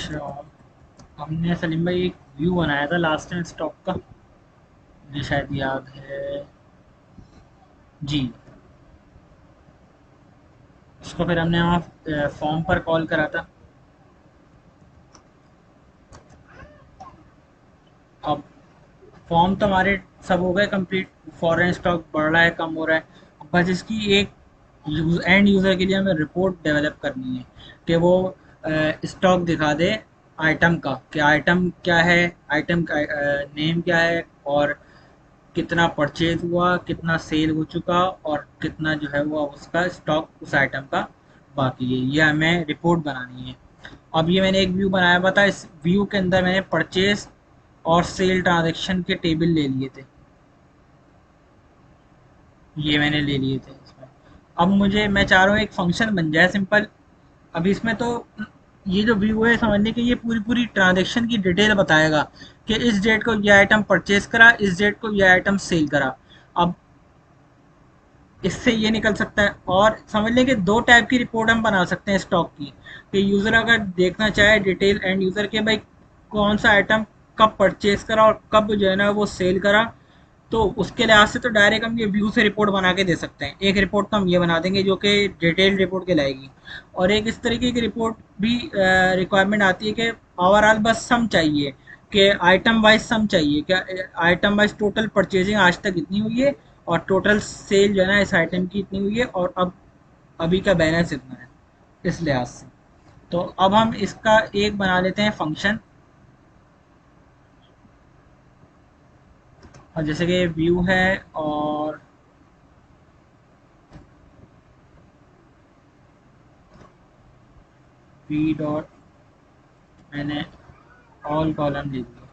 अच्छा, हमने सलीम भाई एक व्यू बनाया था लास्ट टाइम स्टॉक का, मुझे शायद याद है जी। उसको फिर हमने वहाँ फॉर्म पर कॉल करा था। अब फॉर्म तो हमारे सब हो गए कंप्लीट, फॉरेन स्टॉक बढ़ रहा है कम हो रहा है। अब बस इसकी एक एंड यूज़र के लिए हमें रिपोर्ट डेवलप करनी है कि वो स्टॉक दिखा दे आइटम का, कि आइटम क्या है, आइटम का नेम क्या है, और कितना परचेज हुआ, कितना सेल हो चुका, और कितना जो है वो उसका स्टॉक उस आइटम का बाकी है। ये हमें रिपोर्ट बनानी है। अब ये मैंने एक व्यू बनाया हुआ था, इस व्यू के अंदर मैंने परचेज और सेल ट्रांजैक्शन के टेबल ले लिए थे। ये मैंने ले लिए थे इसमें। अब मुझे, मैं चाह रहा हूँ एक फंक्शन बन जाए सिंपल। अभी इसमें तो ये जो व्यू है समझने कि ये पूरी पूरी ट्रांजैक्शन की डिटेल बताएगा कि इस डेट को ये आइटम परचेज करा, इस डेट को ये आइटम सेल करा। अब इससे ये निकल सकता है, और समझ लें कि दो टाइप की रिपोर्ट हम बना सकते हैं स्टॉक की, कि यूज़र अगर देखना चाहे डिटेल एंड यूज़र के भाई कौन सा आइटम कब परचेज करा और कब जो है ना वो सेल करा, तो उसके लिहाज से तो डायरेक्ट हम ये व्यू से रिपोर्ट बना के दे सकते हैं। एक रिपोर्ट तो हम ये बना देंगे जो कि डिटेल रिपोर्ट कहलाएगी, और एक इस तरीके की रिपोर्ट भी रिक्वायरमेंट आती है कि ओवरऑल बस सम चाहिए, कि आइटम वाइज सम चाहिए, क्या आइटम वाइज टोटल परचेजिंग आज तक इतनी हुई है, और टोटल सेल जो है ना इस आइटम की इतनी हुई है, और अब अभी का बैलेंस इतना है, इस लिहाज से। तो अब हम इसका एक बना लेते हैं फंक्शन। और जैसे कि व्यू है, और वी डॉट, मैंने ऑल कॉलम दे दिया।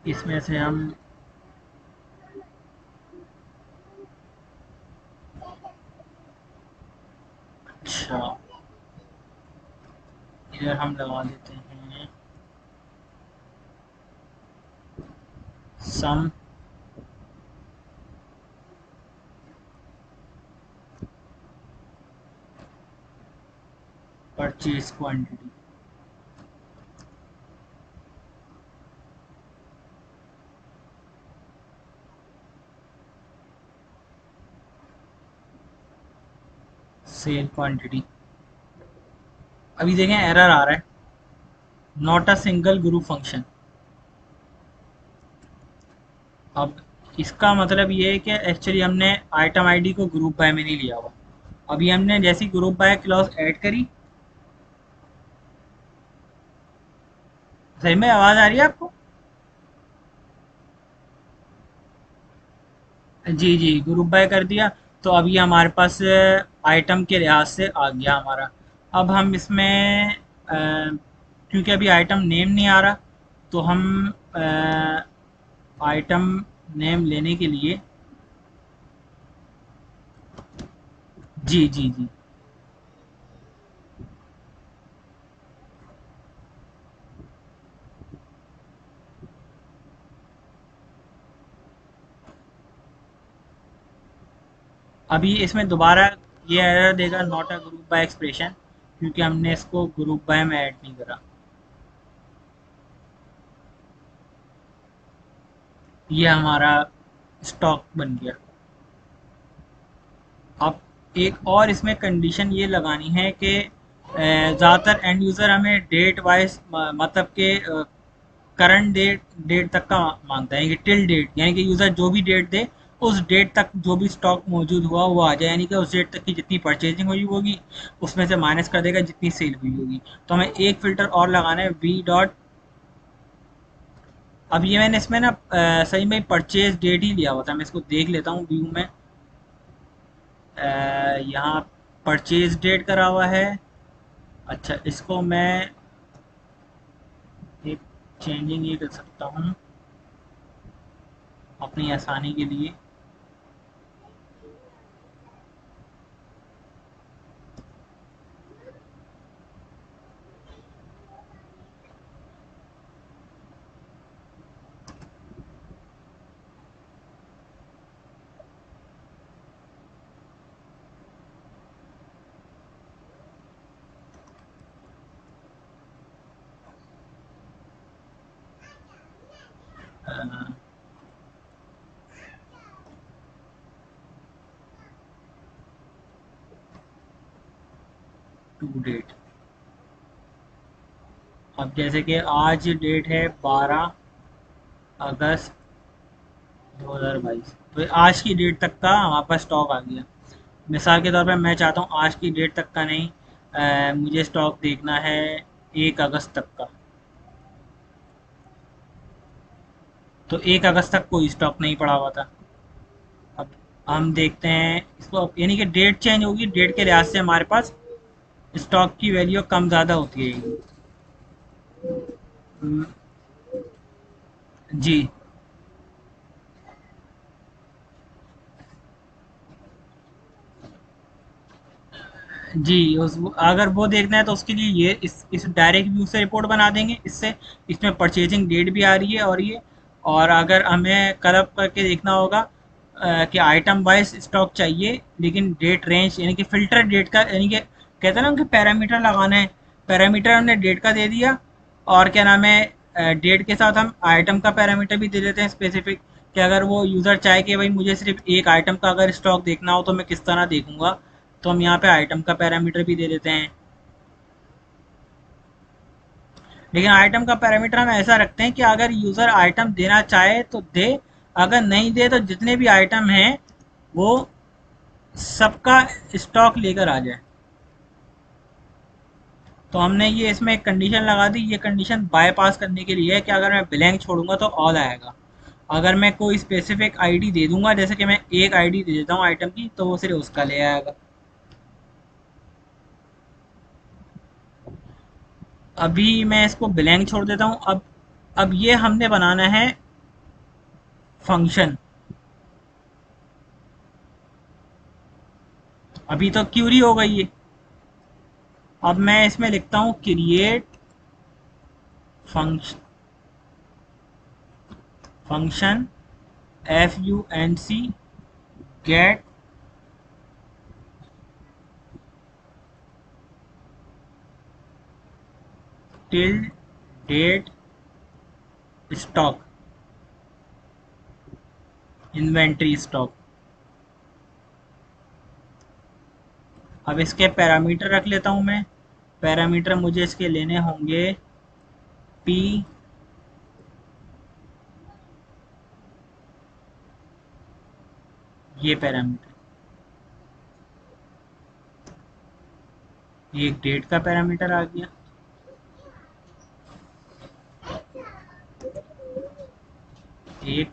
इसमें से हम, अच्छा, इधर हम लगा देते हैं sum purchase quantity. Sale quantity. अभी देखें एरर आ रहा है, not a single group function. अब इसका मतलब ये है कि एक्चुअली हमने आइटम आईडी को ग्रुप बाय में नहीं लिया हुआ। अभी हमने जैसी ग्रुप बाय क्लॉज ऐड करी, सही में आवाज़ आ रही है आपको? जी जी, ग्रुप बाय कर दिया। तो अभी हमारे पास आइटम के लिहाज से आ गया हमारा। अब हम इसमें क्योंकि अभी आइटम नेम नहीं आ रहा, तो हम आइटम नेम लेने के लिए, जी जी जी, अभी इसमें दोबारा ये एरर देगा, not a group by expression, क्योंकि हमने इसको ग्रुप बाय में ऐड नहीं करा। ये हमारा स्टॉक बन गया। अब एक और इसमें कंडीशन ये लगानी है कि ज़्यादातर एंड यूज़र हमें डेट वाइज, मतलब कि करंट डेट डेट तक का मांगता है, कि टिल डेट, यानी कि यूज़र जो भी डेट दे उस डेट तक जो भी स्टॉक मौजूद हुआ वो आ जाए, यानी कि उस डेट तक की जितनी परचेजिंग हुई होगी उसमें से माइनस कर देगा जितनी सेल हुई होगी। तो हमें एक फ़िल्टर और लगाना है, वी डॉट अब ये मैंने इसमें ना सही में परचेज डेट ही लिया हुआ था। मैं इसको देख लेता हूँ व्यू में। यहाँ परचेज डेट करा हुआ है। अच्छा, इसको मैं एक चेंजिंग ये कर सकता हूँ अपनी आसानी के लिए। To date. अब जैसे कि आज डेट है 12 अगस्त 2022, तो आज की डेट तक का हमारे पास स्टॉक आ गया। मिसाल के तौर पे मैं चाहता हूँ आज की डेट तक का नहीं, मुझे स्टॉक देखना है 1 अगस्त तक का। तो 1 अगस्त तक कोई स्टॉक नहीं पड़ा हुआ था। अब हम देखते हैं इसको, यानी कि डेट चेंज होगी, डेट के लिहाज से हमारे पास स्टॉक की वैल्यू कम ज़्यादा होती है। हम्म, जी। जी, उस अगर वो देखना है तो उसके लिए ये इस डायरेक्ट व्यू से रिपोर्ट बना देंगे। इससे इसमें परचेजिंग डेट भी आ रही है और ये, और अगर हमें कलप करके देखना होगा कि आइटम वाइज स्टॉक चाहिए लेकिन डेट रेंज, यानी कि फिल्टर डेट का, यानी कि कहते हैं ना कि पैरामीटर लगाना है, पैरामीटर हमने डेट का दे दिया। और क्या नाम है, डेट के साथ हम आइटम का पैरामीटर भी दे देते हैं स्पेसिफिक, कि अगर वो यूज़र चाहे कि भाई मुझे सिर्फ एक आइटम का अगर स्टॉक देखना हो तो मैं किस तरह देखूंगा, तो हम यहाँ पे आइटम का पैरामीटर भी दे देते हैं। लेकिन आइटम का पैरामीटर हम ऐसा रखते हैं कि अगर यूज़र आइटम देना चाहे तो दे, अगर नहीं दे तो जितने भी आइटम हैं वो सबका स्टॉक लेकर आ जाए। तो हमने ये इसमें एक कंडीशन लगा दी। ये कंडीशन बायपास करने के लिए है कि अगर मैं ब्लैंक छोड़ूंगा तो ऑल आएगा। अगर मैं कोई स्पेसिफिक आईडी दे दूंगा, जैसे कि मैं एक आईडी दे देता हूँ आइटम की, तो वो सिर्फ उसका ले आएगा। अभी मैं इसको ब्लैंक छोड़ देता हूँ। अब ये हमने बनाना है फंक्शन। अभी तो क्यूरी हो गई है। अब मैं इसमें लिखता हूँ create function, function FUNC get till date stock, inventory stock. अब इसके पैरामीटर रख लेता हूँ मैं। पैरामीटर मुझे इसके लेने होंगे पी, ये पैरामीटर, ये एक डेट का पैरामीटर आ गया। एक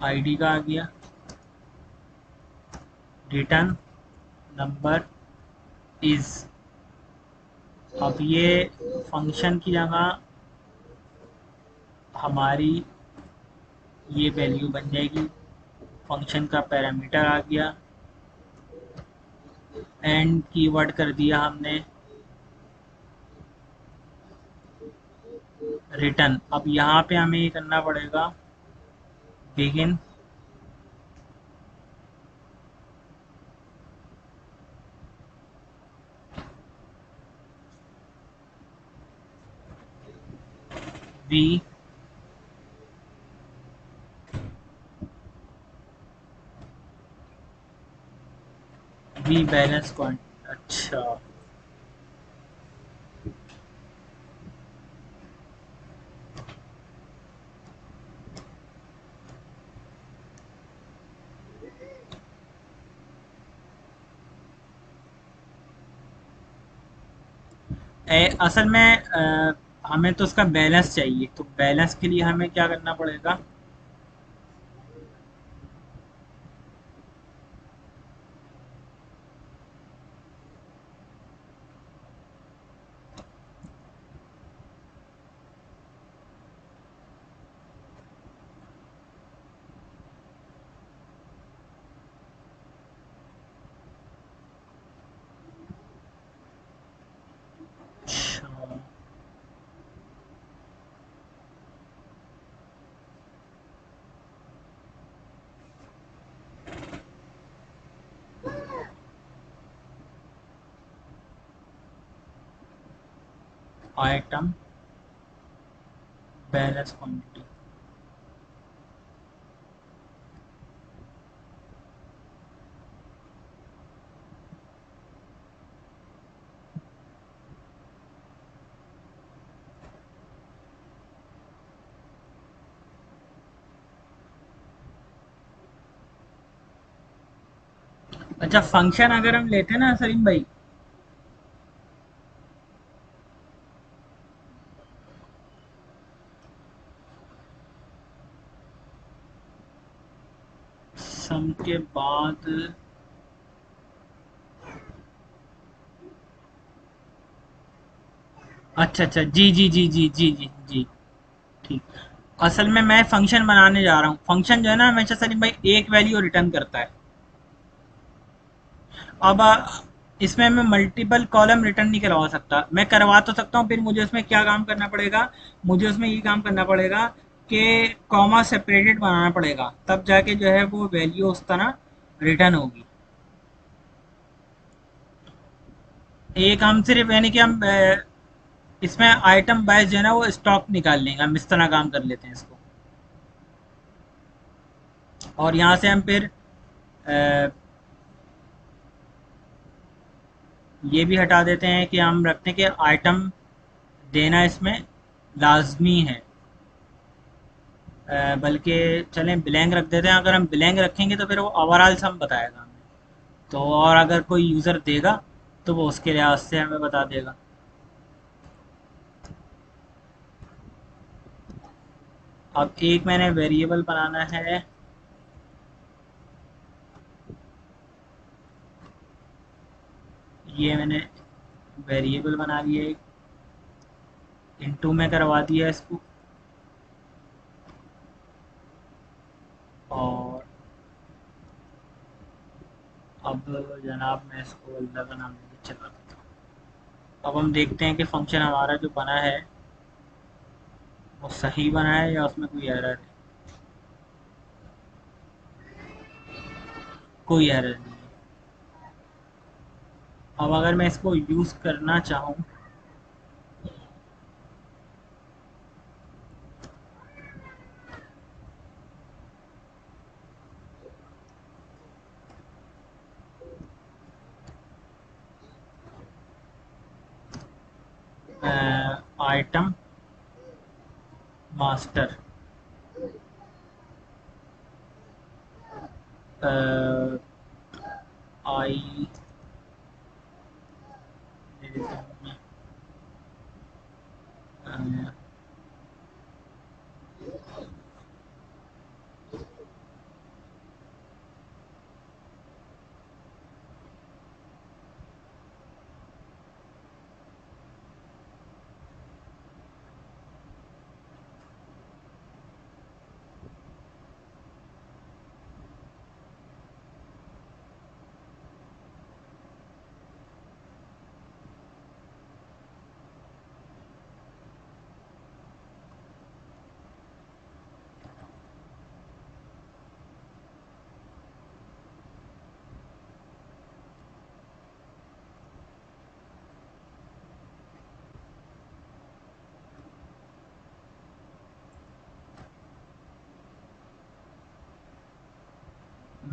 आईडी का आ गया। Return number is. अब ये फंक्शन की जगह हमारी ये वैल्यू बन जाएगी। फंक्शन का पैरामीटर आ गया, एंड कीवर्ड कर दिया हमने रिटर्न। अब यहाँ पे हमें ये करना पड़ेगा begin v v balance quantity. अच्छा, असल में हमें तो उसका बैलेंस चाहिए, तो बैलेंस के लिए हमें क्या करना पड़ेगा? Item balance quantity. अच्छा, फंक्शन अगर हम लेते हैं ना सलीम भाई, सम के बाद, अच्छा अच्छा, जी जी जी जी जी जी जी, ठीक। असल में मैं फंक्शन बनाने जा रहा हूँ। फंक्शन जो है ना हमेशा सलीम भाई एक वैल्यू रिटर्न करता है। अब इसमें मैं मल्टीपल कॉलम रिटर्न नहीं करवा सकता। मैं करवा तो सकता हूँ, फिर मुझे उसमें क्या काम करना पड़ेगा? मुझे उसमें ये काम करना पड़ेगा कि कॉमा सेपरेटेड बनाना पड़ेगा, तब जाके जो है वो वैल्यू उस तरह रिटर्न होगी। एक हम सिर्फ यानी कि हम इसमें आइटम वाइज जो है ना वो स्टॉक निकाल लेंगे, हम इस तरह काम कर लेते हैं इसको। और यहाँ से हम फिर अ, ये भी हटा देते हैं कि हम रखते हैं कि आइटम देना इसमें लाजमी है। बल्कि चलें ब्लैंक रख देते हैं। अगर हम ब्लैंक रखेंगे तो फिर वो ओवरऑल सम बताएगा हमें। तो और अगर कोई यूज़र देगा तो वो उसके लिहाज से हमें बता देगा। अब एक मैंने वेरिएबल बनाना है। ये मैंने वेरिएबल बना लिया एक, इनटू में करवा दिया इसको। और अब जनाब मैं इसको अल्लाह का नाम लेके चला देता हूँ। अब हम देखते हैं कि फंक्शन हमारा जो बना है वो सही बना है या उसमें कोई एरर है। कोई एरर नहीं है। अब अगर मैं इसको यूज़ करना चाहूँ, आइटम मास्टर आई दे देता हूँ मैं, अ,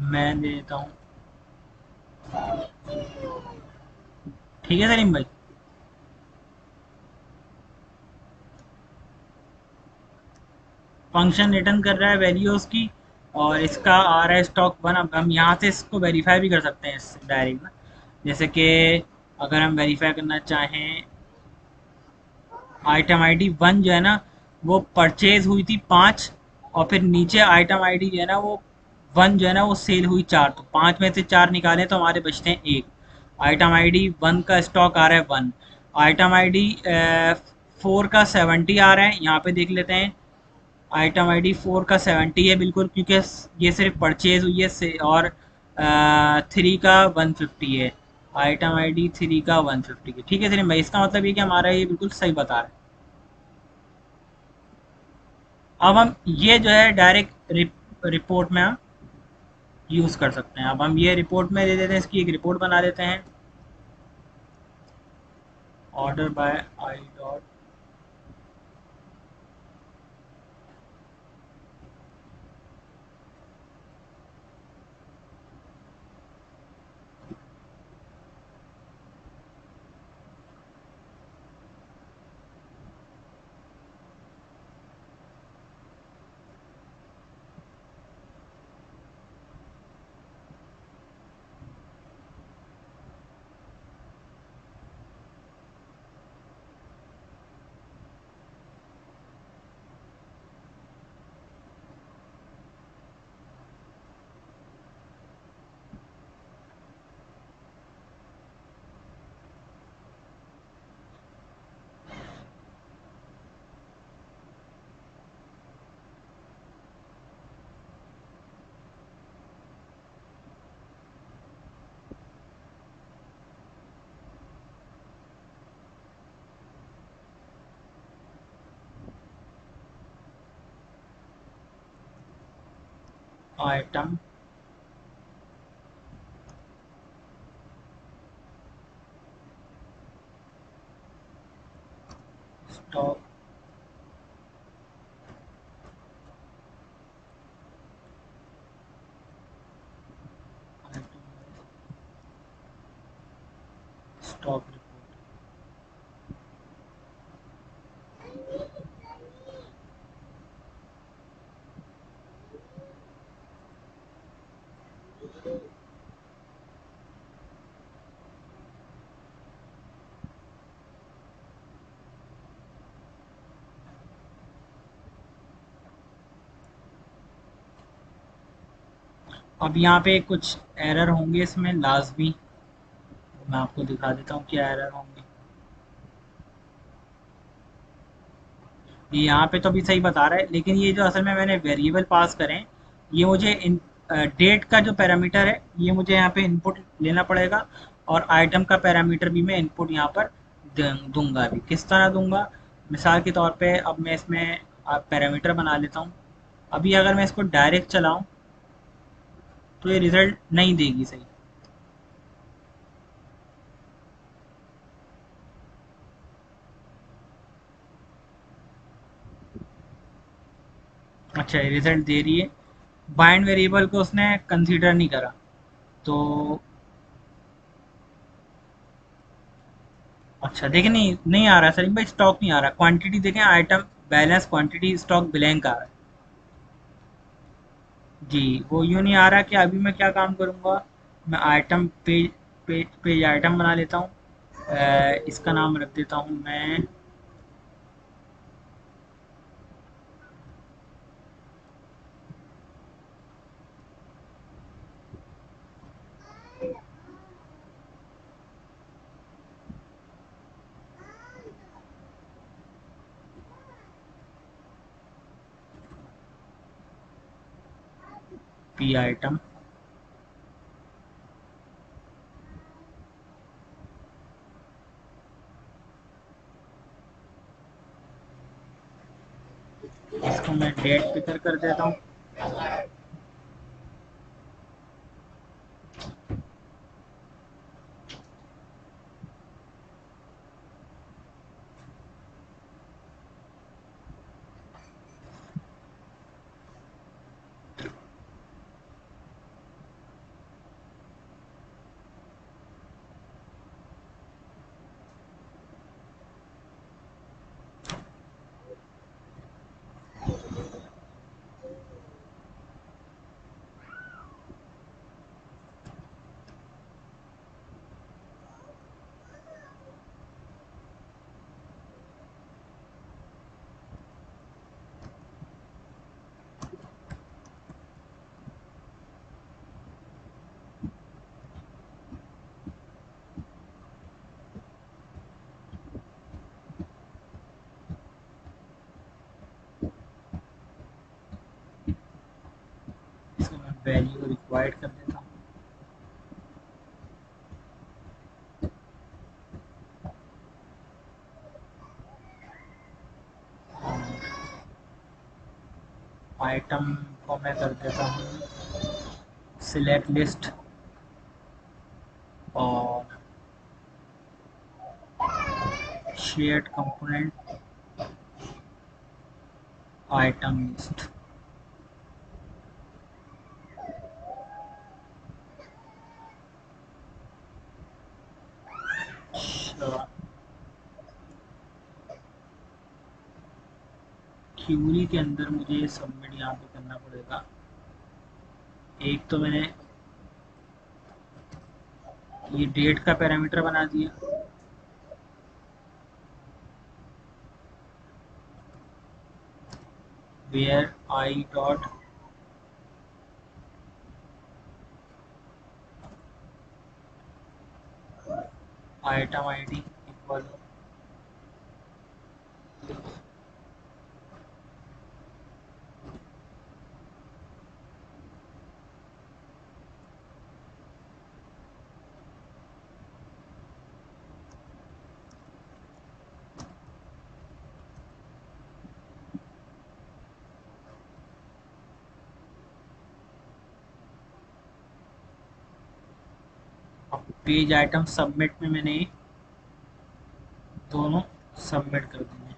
मैं दे देता हूँ। ठीक है सलीम भाई। फंक्शन रिटर्न कर रहा है वैल्यूज़ की, और इसका आ रहा है स्टॉक वन। अब हम यहाँ से इसको वेरीफाई भी कर सकते हैं इस डायरेक्ट ना, जैसे कि अगर हम वेरीफाई करना चाहें आइटम आईडी 1 जो है ना वो परचेज हुई थी 5, और फिर नीचे आइटम आईडी जो है ना वो 1 जो है ना वो सेल हुई 4, तो 5 में से 4 निकालें तो हमारे बचते हैं 1। आइटम आईडी 1 का स्टॉक आ रहा है 1। आइटम आईडी 4 का 70 आ रहा है, यहाँ पे देख लेते हैं। आइटम आईडी 4 का 70 है बिल्कुल, क्योंकि ये सिर्फ परचेज हुई है से, और 3 का 150 है। आइटम आईडी 3 का 150 है। ठीक है सलीम भाई, इसका मतलब ये कि हमारा ये बिल्कुल सही बता रहा है। अब हम ये जो है डायरेक्ट रिपोर्ट में हम यूज़ कर सकते हैं। अब हम ये रिपोर्ट में दे देते हैं, इसकी एक रिपोर्ट बना देते हैं। Order by I dot item stock stock report. अब यहाँ पे कुछ एरर होंगे इसमें लाजमी, मैं आपको दिखा देता हूँ क्या एरर होंगे। ये यहाँ पे तो अभी सही बता रहा है, लेकिन ये जो असल में मैंने वेरिएबल पास करें, ये मुझे इन डेट का जो पैरामीटर है ये मुझे यहाँ पे इनपुट लेना पड़ेगा, और आइटम का पैरामीटर भी मैं इनपुट यहाँ पर दूंगा। अभी किस तरह दूंगा, मिसाल के तौर पे अब मैं इसमें पैरामीटर बना लेता हूँ। अभी अगर मैं इसको डायरेक्ट चलाऊँ तो ये रिज़ल्ट नहीं देगी सही। अच्छा, ये रिज़ल्ट दे रही है। बाइंड वेरिएबल को उसने कंसीडर नहीं करा, तो अच्छा देखिए, नहीं नहीं आ रहा सलीम भाई, स्टॉक नहीं आ रहा। क्वांटिटी देखें, item balance quantity stock blank आ रहा है। जी, वो यूँ नहीं आ रहा। कि अभी मैं क्या काम करूँगा, मैं आइटम पेज आइटम बना लेता हूँ। इसका नाम रख देता हूँ मैं पी आइटम। इसको मैं डेट पिकर कर देता हूँ। वैल्यू रिक्वायर्ड कर देता हूँ। आइटम को मैं कर देता हूँ सिलेक्ट लिस्ट, और shared component item list. Query के अंदर मुझे सबमिट यहाँ पे करना पड़ेगा। एक तो मैंने ये डेट का पैरामीटर बना दिया, where I dot item ID equal page item submit में मैंने दोनों सबमिट कर दिए।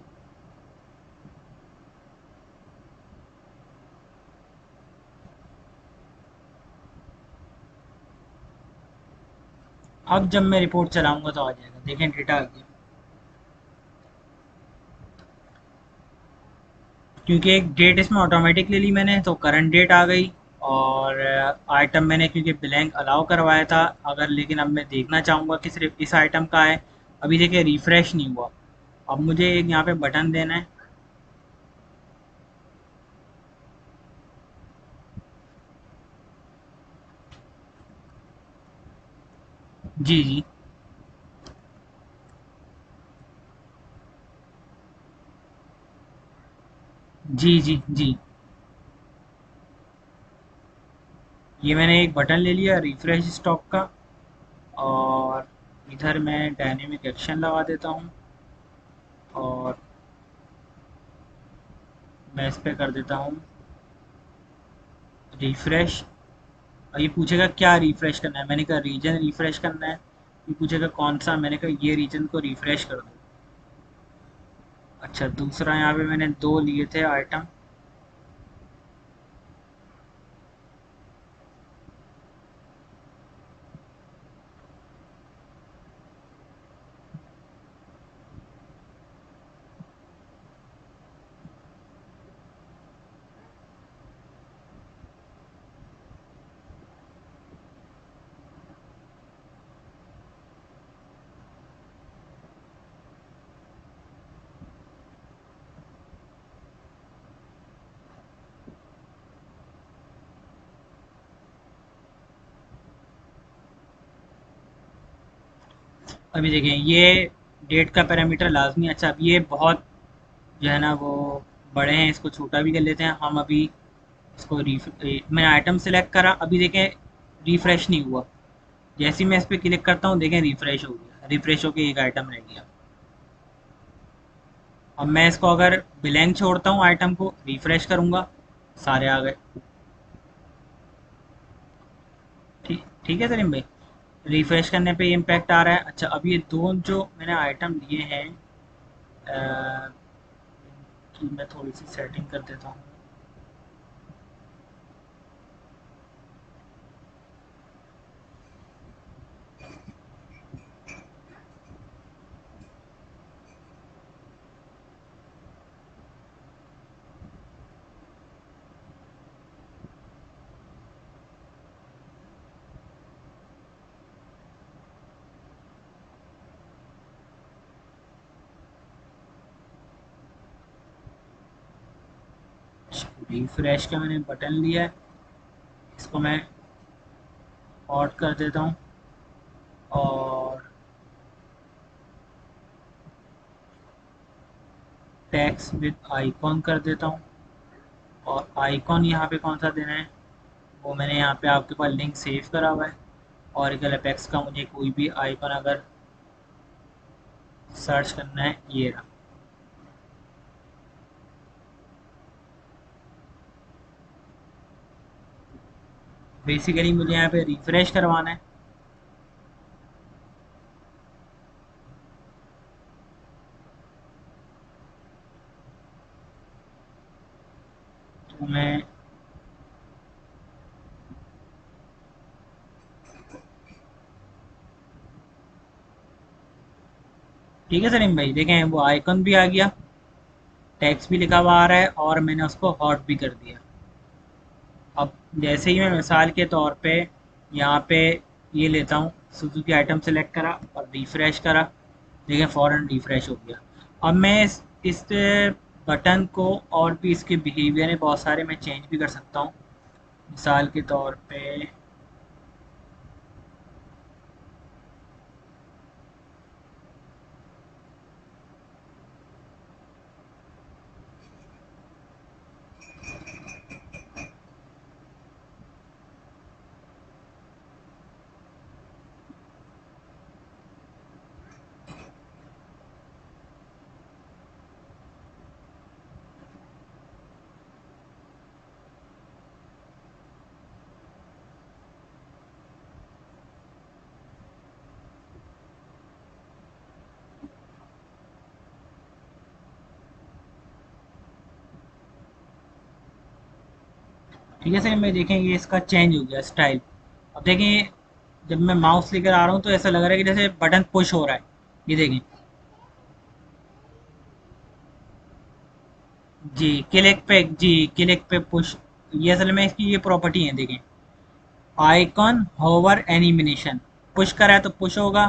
अब जब मैं रिपोर्ट चलाऊंगा तो आ जाएगा, देखें डेटा आ गया। क्योंकि एक डेट इसमें ऑटोमेटिक ले ली मैंने, तो करंट डेट आ गई। और आइटम मैंने क्योंकि ब्लैंक अलाउ करवाया था, अगर लेकिन अब मैं देखना चाहूँगा कि सिर्फ इस आइटम का है। अभी देखिए रिफ्रेश नहीं हुआ। अब मुझे एक यहाँ पे बटन देना है। जी जी जी जी जी। ये मैंने एक बटन ले लिया रिफ्रेश स्टॉक का, और इधर मैं डायनेमिक एक्शन लगा देता हूँ, और मैं इस पे कर देता हूँ रिफ्रेश। और ये पूछेगा क्या रिफ्रेश करना है, मैंने कहा रीजन रिफ्रेश करना है। ये पूछेगा कौन सा, मैंने कहा ये रीजन को रिफ्रेश कर दो। अच्छा, दूसरा यहाँ पे मैंने दो लिए थे आइटम। अभी देखें ये डेट का पैरामीटर लाजमी। अच्छा, अब ये बहुत जो है ना वो बड़े हैं, इसको छोटा भी कर लेते हैं हम। अभी इसको मैंने आइटम सेलेक्ट करा, अभी देखें रिफ्रेश नहीं हुआ। जैसे ही मैं इस पर क्लिक करता हूँ देखें रिफ्रेश हो गया, रिफ्रेश होके एक आइटम रह गया। अब मैं इसको अगर ब्लैंक छोड़ता हूँ, आइटम को रिफ्रेश करूँगा, सारे आ गए। ठीक ठीक है सलीम भाई, रिफ्रेश करने पे इम्पैक्ट आ रहा है। अच्छा, अब ये दो जो मैंने आइटम लिए हैं, कि मैं थोड़ी सी सेटिंग कर देता हूँ। रिफ्रेश का मैंने बटन लिया है, इसको मैं ऑट कर देता हूँ, और टेक्स्ट विद आइकॉन कर देता हूँ। और आइकॉन यहाँ पे कौन सा देना है, वो मैंने यहाँ पे आपके पास लिंक सेव करा हुआ है। ऑरिकल अपेक्स का मुझे कोई भी आइकन अगर सर्च करना है, ये रहा। बेसिकली मुझे यहाँ पे रिफ्रेश करवाना है। तो मैं ठीक है सलीम भाई, देखें वो आइकन भी आ गया, टेक्स्ट भी लिखा हुआ आ रहा है और मैंने उसको हॉट भी कर दिया। अब जैसे ही मैं मिसाल के तौर पे यहाँ पे ये लेता हूँ, सुजुकी आइटम सेलेक्ट करा और रिफ़्रेश करा, देखिए फ़ौरन रिफ़्रेश हो गया। अब मैं इस बटन को और भी इसके बिहेवियर में बहुत सारे मैं चेंज भी कर सकता हूँ। मिसाल के तौर पे ठीक है सर, मैं देखें ये इसका चेंज हो गया स्टाइल। अब देखें जब मैं माउस लेकर आ रहा हूँ तो ऐसा लग रहा है कि जैसे बटन पुश हो रहा है। ये देखें, जी क्लिक पे पुश। ये असल में इसकी ये प्रॉपर्टी है, देखें आइकॉन होवर एनिमेशन, पुश करा है तो पुश होगा,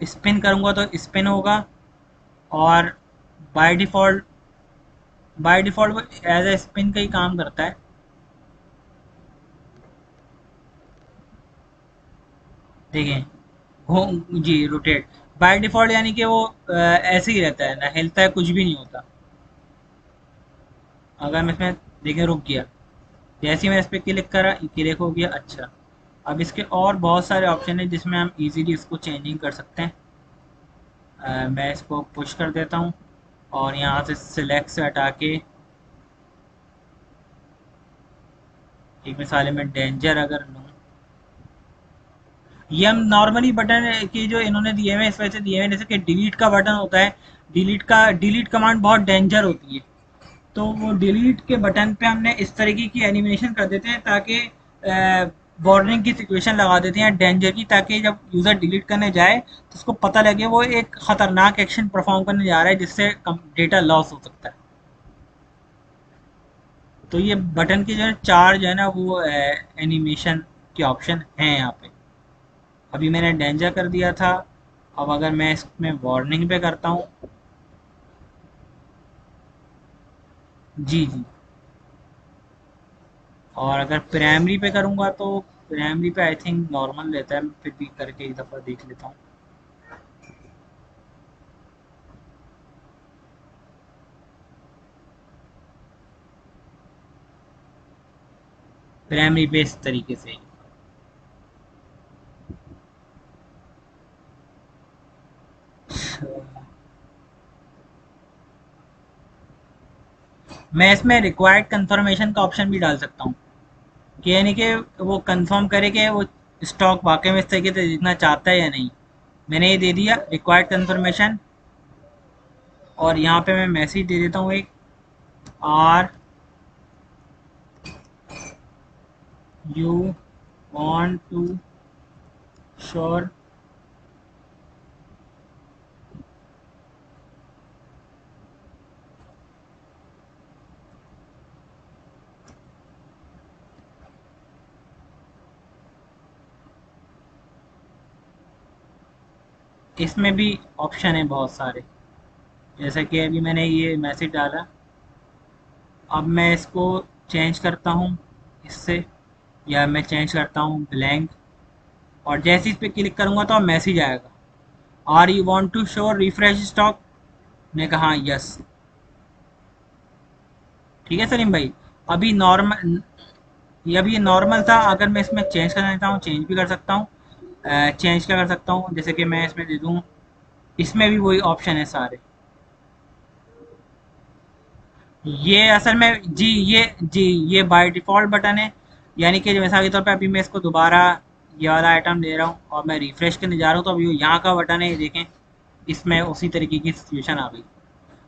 स्पिन करूंगा तो स्पिन होगा, और बाय डिफ़ॉल्ट वो एज ए स्पिन का ही काम करता है। देखें जी रोटेट बाय डिफ़ॉल्ट, यानी कि वो ऐसे ही रहता है, ना हिलता है, कुछ भी नहीं होता। अगर मैं इसमें देखें रुक गया, जैसे ही मैं इस पर क्लिक करा ये क्लिक हो गया। अच्छा, अब इसके और बहुत सारे ऑप्शन हैं जिसमें हम इजीली इसको चेंजिंग कर सकते हैं। मैं इसको पुश कर देता हूँ और यहाँ से सिलेक्ट से हटा के एक मिसाल में डेंजर अगर लूँ, ये हम नॉर्मली बटन की जो इन्होंने दिए हुए इस वजह से दिए हुए, जैसे कि डिलीट का बटन होता है, डिलीट कमांड बहुत डेंजर होती है। तो वो डिलीट के बटन पे हमने इस तरीके की एनिमेशन कर देते हैं ताकि वार्निंग की सिचुएशन लगा देते हैं डेंजर की, ताकि जब यूज़र डिलीट करने जाए तो उसको पता लगे वो एक ख़तरनाक एक्शन परफॉर्म करने जा रहा है जिससे डेटा लॉस हो सकता है। तो ये बटन के जो है चार जो है ना वो एनिमेशन के ऑप्शन हैं यहाँ पे। अभी मैंने डेंजर कर दिया था। अब अगर मैं इसमें वार्निंग पे करता हूँ, जी जी, और अगर प्राइमरी पे करूँगा तो प्राइमरी पे आई थिंक नॉर्मल रहता है, फिर भी करके एक दफ़ा देख लेता हूँ। प्राइमरी पे इस तरीके से मैं इसमें रिक्वायर्ड कंफर्मेशन का ऑप्शन भी डाल सकता हूँ कि यानी कि वो कंफर्म करे कि वो स्टॉक वाकई में इस तरीके से दिखना चाहता है या नहीं। मैंने ये दे दिया रिक्वायर्ड कंफर्मेशन, और यहाँ पे मैं मैसेज दे देता हूँ एक, are you want to sure इसमें भी ऑप्शन है बहुत सारे। जैसा कि अभी मैंने ये मैसेज डाला, अब मैं इसको चेंज करता हूँ इससे, या मैं चेंज करता हूँ ब्लैंक, और जैसे इस पर क्लिक करूँगा तो अब मैसेज आएगा, are you want to show refresh stock. मैं कहा यस। ठीक है सलीम भाई, अभी नॉर्मल ये अभी ये नॉर्मल था, अगर मैं इसमें चेंज करना चाहता हूँ चेंज भी कर सकता हूँ। चेंज क्या कर सकता हूँ, जैसे कि मैं इसमें दे दूँ, इसमें भी वही ऑप्शन है सारे। ये असल में जी ये बाय डिफ़ॉल्ट बटन है। यानी कि मिसाल के तौर पे अभी मैं इसको दोबारा ये वाला आइटम ले रहा हूँ और मैं रिफ्रेश करने जा रहा हूँ, तो अभी यहाँ का बटन है, ये देखें, इसमें उसी तरीके की सिचुएशन आ गई।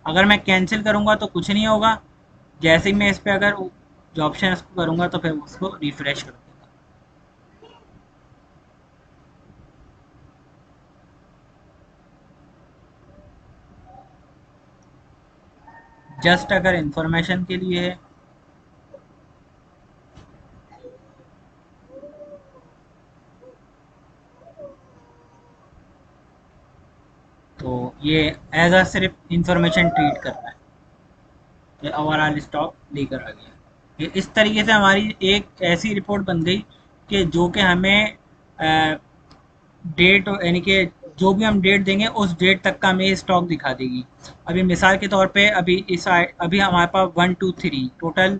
अगर मैं कैंसिल करूँगा तो कुछ नहीं होगा, जैसे ही मैं इस पे अगर जो ऑप्शन है उसको करूँगा तो फिर उसको रिफ्रेश कर दूँगा। जस्ट अगर इंफॉर्मेशन के लिए है। तो ये एज अ सिर्फ इंफॉर्मेशन ट्रीट कर रहा है कि ओवरऑल स्टॉक लेकर आ गया। ये इस तरीके से हमारी एक ऐसी रिपोर्ट बन गई कि जो कि हमें डेट यानी कि जो भी हम डेट देंगे उस डेट तक का हमें स्टॉक दिखा देगी। अभी मिसाल के तौर पे अभी हमारे पास 1 2 3 टोटल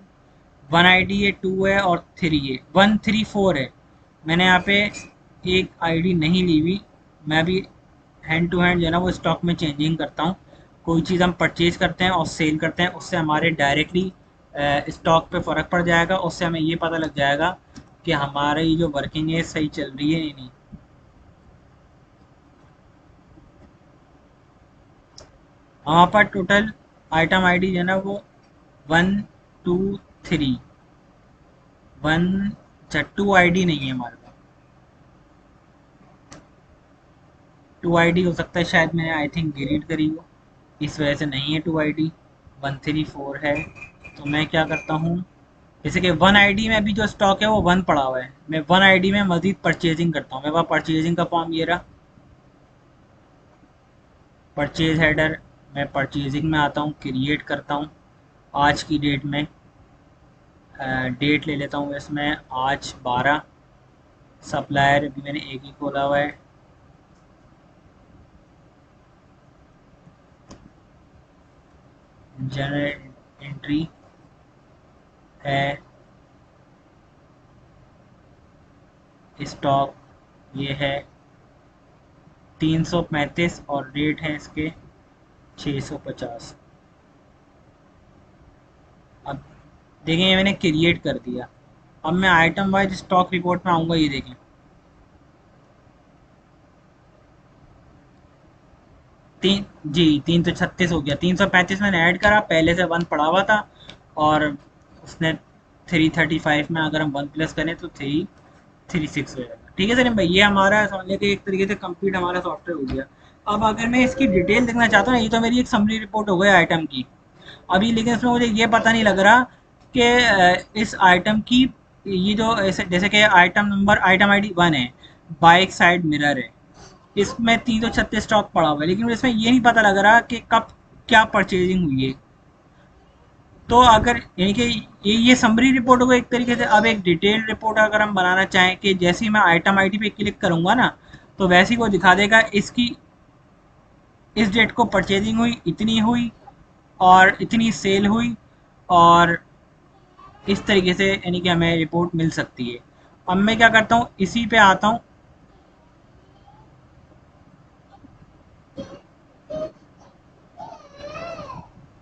1 आईडी है, 2 है और 3 है, 1 3 4 है। मैंने यहाँ पे एक आईडी नहीं ली हुई। मैं अभी हैंड टू हैंड जो है ना वो स्टॉक में चेंजिंग करता हूँ। कोई चीज़ हम परचेज करते हैं और सेल करते हैं, उससे हमारे डायरेक्टली स्टॉक पे फ़र्क पड़ जाएगा। उससे हमें ये पता लग जाएगा कि हमारी जो वर्किंग है सही चल रही है या नहीं। वहाँ पर टोटल आइटम आईडी जो है ना वो 1 2 3, वन 2 आईडी नहीं है हमारे पास। 2 आईडी हो सकता है शायद मैंने आई थिंक डिलीट करी हो, इस वजह से नहीं है 2 आईडी। 1 3 4 है। तो मैं क्या करता हूँ, जैसे कि 1 आईडी में अभी जो स्टॉक है वो 1 पड़ा हुआ है, मैं 1 आईडी में मजीद परचेजिंग करता हूँ। मेरे पास परचेजिंग का फॉर्म ये रहा, परचेज हेडर। मैं परचेजिंग में आता हूँ, क्रिएट करता हूँ आज की डेट में। डेट ले लेता हूँ इसमें आज 12। सप्लायर अभी मैंने एक ही खोला हुआ है। जनरल एंट्री है, स्टॉक ये है 335 और रेट है इसके 650। अब देखें ये मैंने क्रिएट कर दिया। अब मैं आइटम वाइज स्टॉक रिपोर्ट में आऊँगा, ये देखें तीन जी 336 हो गया। 335 मैंने ऐड करा, पहले से 1 पड़ा हुआ था और उसने 335 में अगर हम 1 प्लस करें तो 336 हो जाएगा। ठीक है सर भाई, ये हमारा समझ लें कि एक तरीके से कंप्लीट हमारा सॉफ्टवेयर हो गया। अब अगर मैं इसकी डिटेल देखना चाहता हूँ, ये तो मेरी एक समरी रिपोर्ट हो गई आइटम की अभी, लेकिन इसमें मुझे ये पता नहीं लग रहा कि इस आइटम की ये जो जैसे कि आइटम नंबर आइटम आईडी 1 है, बाइक साइड मिरर है, इसमें 336 स्टॉक पड़ा हुआ है, लेकिन मुझे इसमें ये नहीं पता लग रहा कि कब क्या परचेजिंग हुई है। तो अगर यानी कि ये समरी रिपोर्ट होगा एक तरीके से। अब एक डिटेल रिपोर्ट अगर हम बनाना चाहें कि जैसे ही मैं आइटम आईडी पे क्लिक करूंगा ना, तो वैसे ही वो दिखा देगा इसकी इस डेट को परचेजिंग हुई, इतनी हुई और इतनी सेल हुई, और इस तरीके से यानी कि हमें रिपोर्ट मिल सकती है। अब मैं क्या करता हूँ, इसी पे आता हूँ।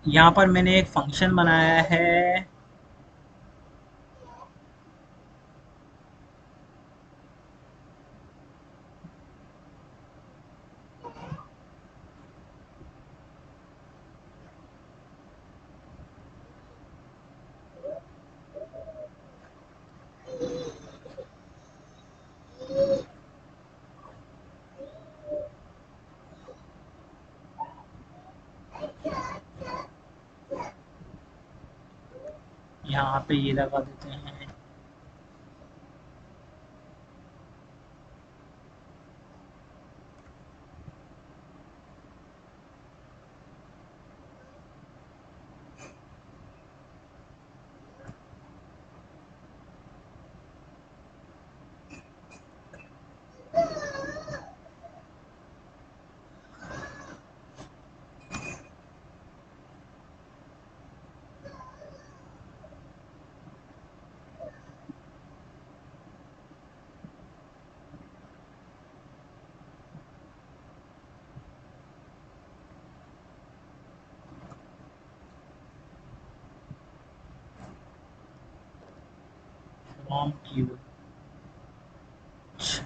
यहाँ पर मैंने एक फंक्शन बनाया है। यहाँ पे ये लगा देते हैं। Arm cable. अच्छा,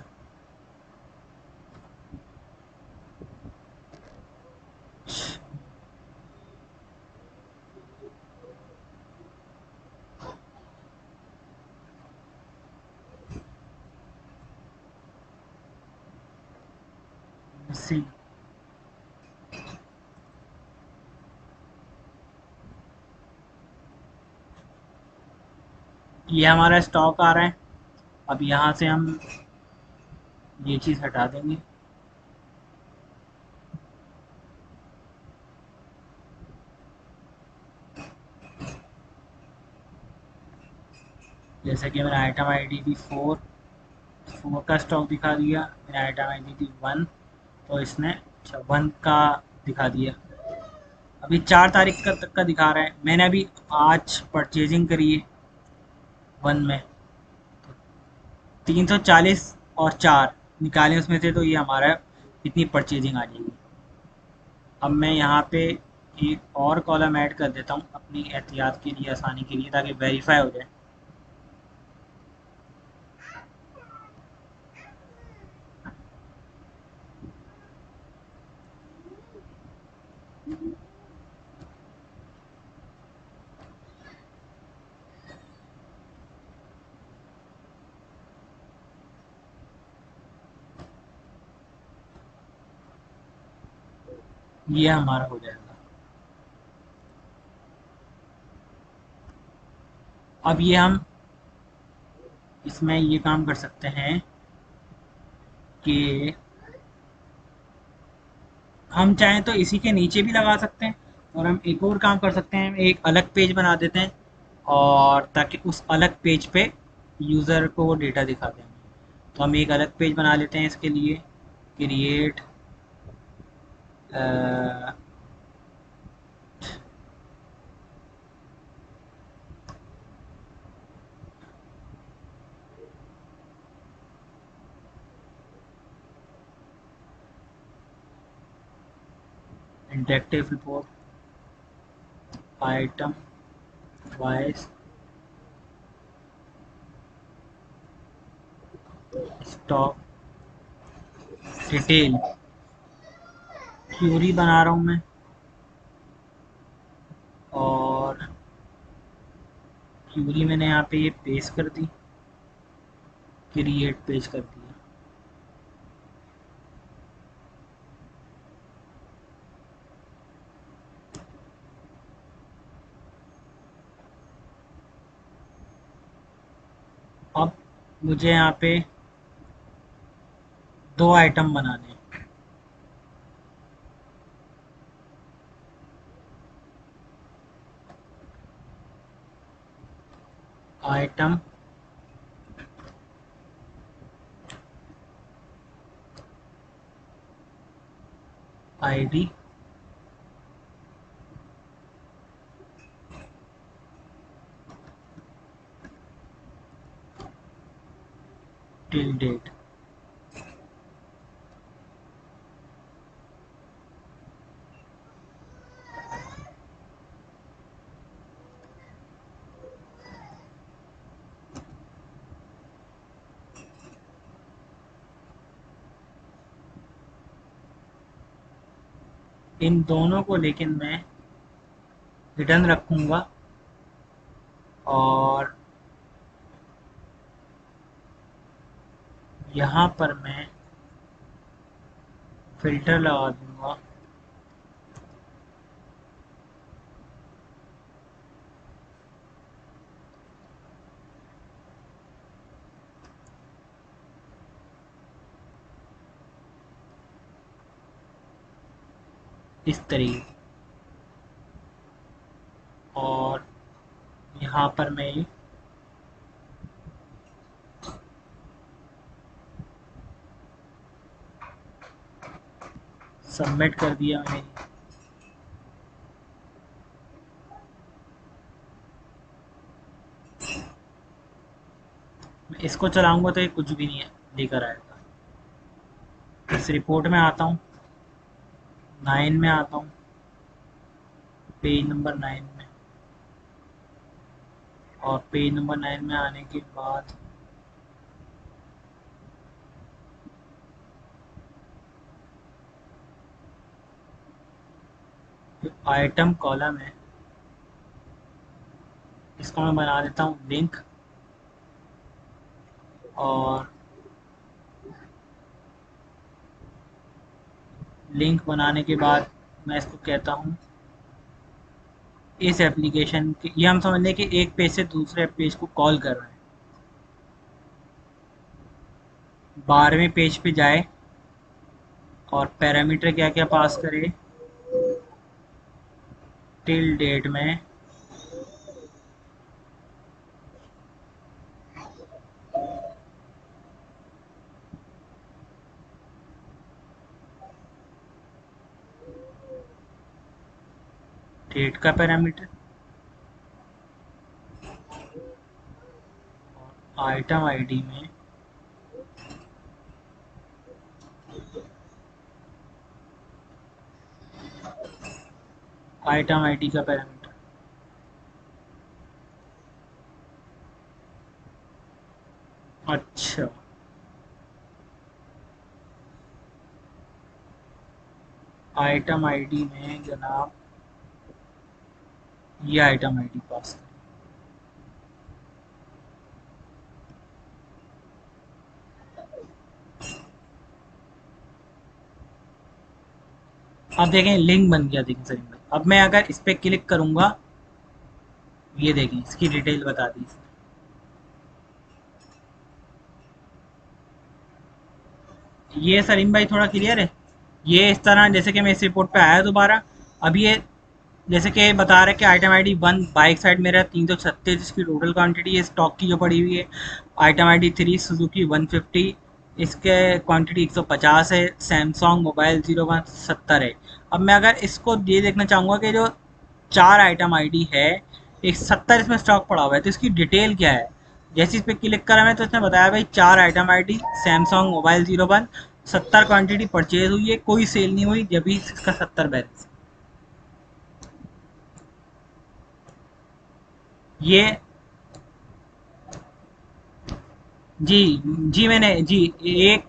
अच्छा, सी। ये हमारा स्टॉक आ रहा है। अब यहाँ से हम ये चीज़ हटा देंगे। जैसे कि मेरा आइटम आईडी थी 4 का स्टॉक दिखा दिया, मेरा आइटम आईडी थी 1, तो इसने अच्छा 1 का दिखा दिया। अभी 4 तारीख का तक का दिखा रहा है। मैंने अभी आज परचेजिंग करी है 1 में, 340 और 4 निकाले उसमें से, तो ये हमारा कितनी परचेजिंग आ जाएगी। अब मैं यहाँ पे एक और कॉलम ऐड कर देता हूँ अपनी एहतियात के लिए, आसानी के लिए, ताकि वेरीफाई हो जाए। ये हमारा हो जाएगा। अब ये हम इसमें ये काम कर सकते हैं कि हम चाहें तो इसी के नीचे भी लगा सकते हैं, और हम एक और काम कर सकते हैं, एक अलग पेज बना देते हैं, और ताकि उस अलग पेज पे यूज़र को वो डेटा दिखा दें। तो हम एक अलग पेज बना लेते हैं इसके लिए। Create interactive report, item wise stock detail, query बना रहा हूँ मैं, और क्यूरी मैंने यहाँ पे ये पेस्ट कर दी, क्रिएट पेज कर दिया। अब मुझे यहाँ पे 2 आइटम बनाने हैं। Item ID till date. इन दोनों को लेकिन मैं हिडन रखूँगा, और यहाँ पर मैं फ़िल्टर लगा दूँगा। इस तरीके से, और यहाँ पर मैं सबमिट कर दिया मैंने। मैं इसको चलाऊँगा तो ये कुछ भी नहीं है लेकर आएगा। इस रिपोर्ट में आता हूँ, 9 में आता हूँ, पेज नंबर 9 में, और पेज नंबर 9 में आने के बाद जो आइटम कॉलम है इसको मैं बना देता हूँ लिंक। और लिंक बनाने के बाद मैं इसको कहता हूँ इस एप्लीकेशन के, ये हम समझ लें कि एक पेज से दूसरे पेज को कॉल कर रहे हैं। 12वें पेज पे जाए और पैरामीटर क्या क्या पास करे, टिल डेट में डेट का पैरामीटर, आइटम आईडी में आइटम आईडी का पैरामीटर। अच्छा, आइटम आईडी में जनाब ये आइटम आईडी पास करें। अब देखें लिंक बन गया, देखें सर भाई। अब मैं अगर इस पर क्लिक करूंगा, ये देखें इसकी डिटेल बता दी। ये सलीम भाई थोड़ा क्लियर है। ये इस तरह जैसे कि मैं इस रिपोर्ट पे आया दोबारा। अब ये जैसे कि बता रहे हैं कि आइटम आईडी 1 बाइक साइड मेरा 336 इसकी टोटल क्वांटिटी है स्टॉक की जो पड़ी हुई है। आइटम आईडी 3 सुजुकी 150, इसके क्वांटिटी 150 है। सैमसंग मोबाइल 0170 है। अब मैं अगर इसको ये देखना चाहूँगा कि जो 4 आइटम आईडी है, एक 70 इसमें स्टॉक पड़ा हुआ है, तो इसकी डिटेल क्या है। जैसे इस पर क्लिक करा मैं तो इसने बताया भाई 4 item ID, Samsung mobile 01, 70 quantity purchase हुई है, कोई सेल नहीं हुई, जब भी इसका 70 बैलेंस। ये जी जी मैंने जी एक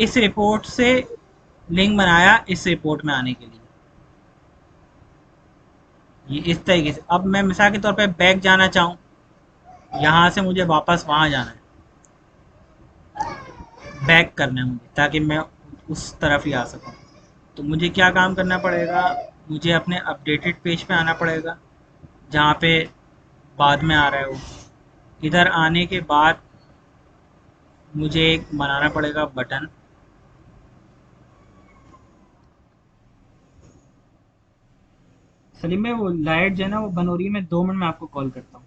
इस रिपोर्ट से लिंक बनाया इस रिपोर्ट में आने के लिए। ये इस तरीके से। अब मैं मिसाल के तौर पे बैक जाना चाहूँ, यहाँ से मुझे वापस वहाँ जाना है, बैक करना है मुझे ताकि मैं उस तरफ ही आ सकूँ। तो मुझे क्या काम करना पड़ेगा, मुझे अपने अपडेटेड पेज पे आना पड़ेगा जहाँ पे बाद में आ रहा है वो। इधर आने के बाद मुझे एक बनाना पड़ेगा बटन। सलीम में वो लाइट जो है ना वो बन हो रही है, मैं 2 मिनट में आपको कॉल करता हूँ।